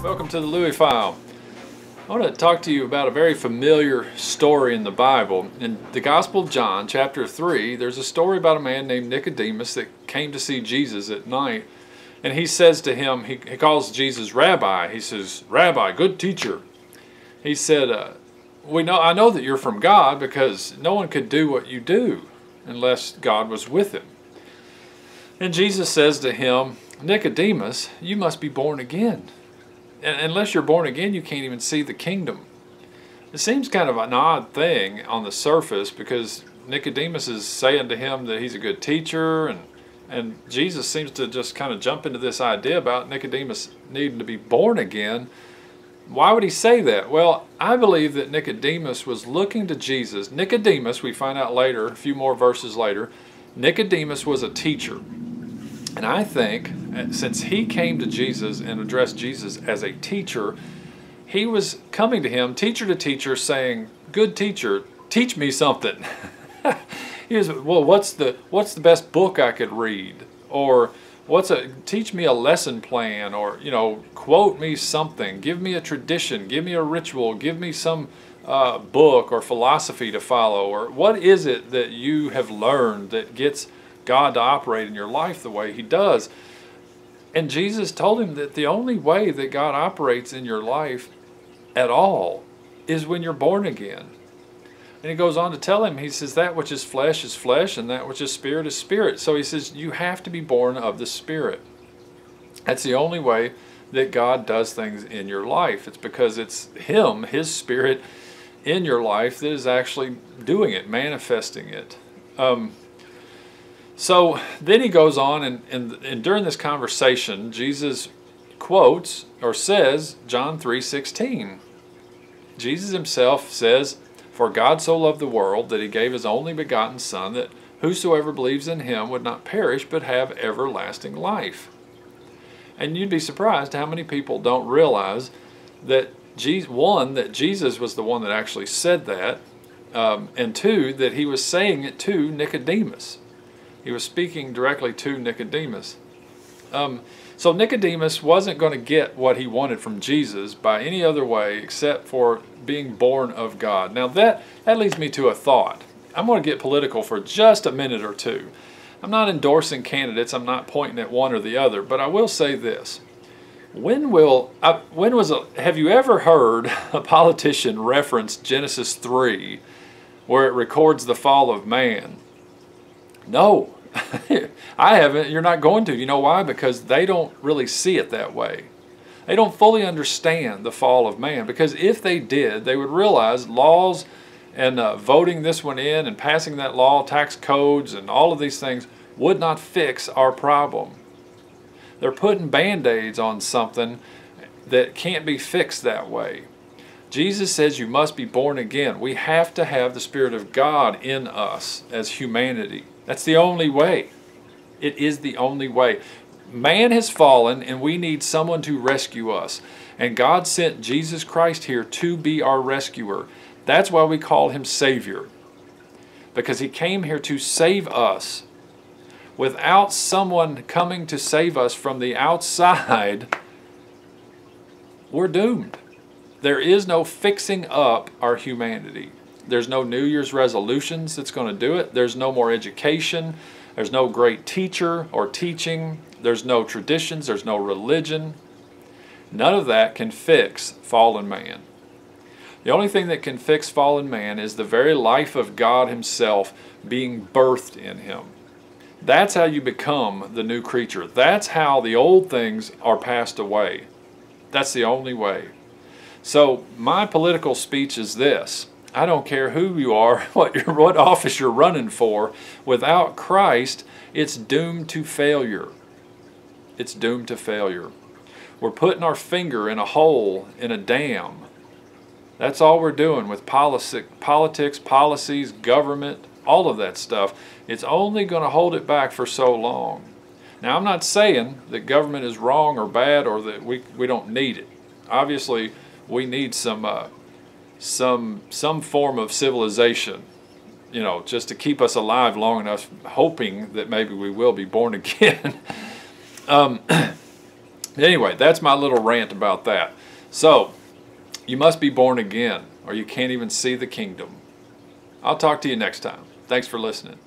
Welcome to the Louie File. I want to talk to you about a very familiar story in the Bible. In the Gospel of John, chapter 3, there's a story about a man named Nicodemus that came to see Jesus at night. And he says to him, he calls Jesus Rabbi. He says, Rabbi, good teacher. He said, I know that you're from God because no one could do what you do unless God was with him. And Jesus says to him, Nicodemus, you must be born again. And unless you're born again, you can't even see the kingdom. It seems kind of an odd thing on the surface because Nicodemus is saying to him that he's a good teacher, and Jesus seems to just kind of jump into this idea about Nicodemus needing to be born again. Why would he say that? Well, I believe that Nicodemus was looking to Jesus. Nicodemus, we find out later, a few more verses later, Nicodemus was a teacher. And I think, since he came to Jesus and addressed Jesus as a teacher, he was coming to him, teacher to teacher, saying, good teacher, teach me something. He was, well, what's the best book I could read? Or teach me a lesson plan, or, quote me something, give me a tradition, give me a ritual, give me some book or philosophy to follow, or what is it that you have learned that gets God to operate in your life the way he does? And Jesus told him that the only way that God operates in your life at all is when you're born again. And he goes on to tell him, he says, that which is flesh, and that which is spirit. So he says, you have to be born of the Spirit. That's the only way that God does things in your life. It's because it's him, his Spirit in your life, that is actually doing it, manifesting it. So then he goes on, and during this conversation, Jesus quotes or says John 3:16. Jesus himself says, for God so loved the world that he gave his only begotten Son, that whosoever believes in him would not perish but have everlasting life. And you'd be surprised how many people don't realize that, that Jesus was the one that actually said that, and two, that he was saying it to Nicodemus. He was speaking directly to Nicodemus. So Nicodemus wasn't going to get what he wanted from Jesus by any other way except for being born of God. Now that leads me to a thought. I'm going to get political for just a minute or two. I'm not endorsing candidates. I'm not pointing at one or the other. But I will say this. Have you ever heard a politician reference Genesis 3 where it records the fall of man? No, I haven't. You're not going to. You know why? Because they don't really see it that way. They don't fully understand the fall of man, because if they did, they would realize laws and voting this one in and passing that law, tax codes and all of these things would not fix our problem. They're putting Band-Aids on something that can't be fixed that way. Jesus says you must be born again. We have to have the Spirit of God in us as humanity. That's the only way. It is the only way. Man has fallen, and we need someone to rescue us. And God sent Jesus Christ here to be our rescuer. That's why we call him Savior, because he came here to save us. Without someone coming to save us from the outside, we're doomed. There is no fixing up our humanity. There's no New Year's resolutions that's going to do it. There's no more education. There's no great teacher or teaching. There's no traditions. There's no religion. None of that can fix fallen man. The only thing that can fix fallen man is the very life of God himself being birthed in him. That's how you become the new creature. That's how the old things are passed away. That's the only way. So my political speech is this. I don't care who you are, what office you're running for. Without Christ, it's doomed to failure. It's doomed to failure. We're putting our finger in a hole in a dam. That's all we're doing with politics, policies, government, all of that stuff. It's only going to hold it back for so long. Now, I'm not saying that government is wrong or bad or that we don't need it. Obviously, we need some form of civilization, just to keep us alive long enough, hoping that maybe we will be born again. The Anyway, that's my little rant about that. So, you must be born again, or you can't even see the kingdom. I'll talk to you next time. Thanks for listening.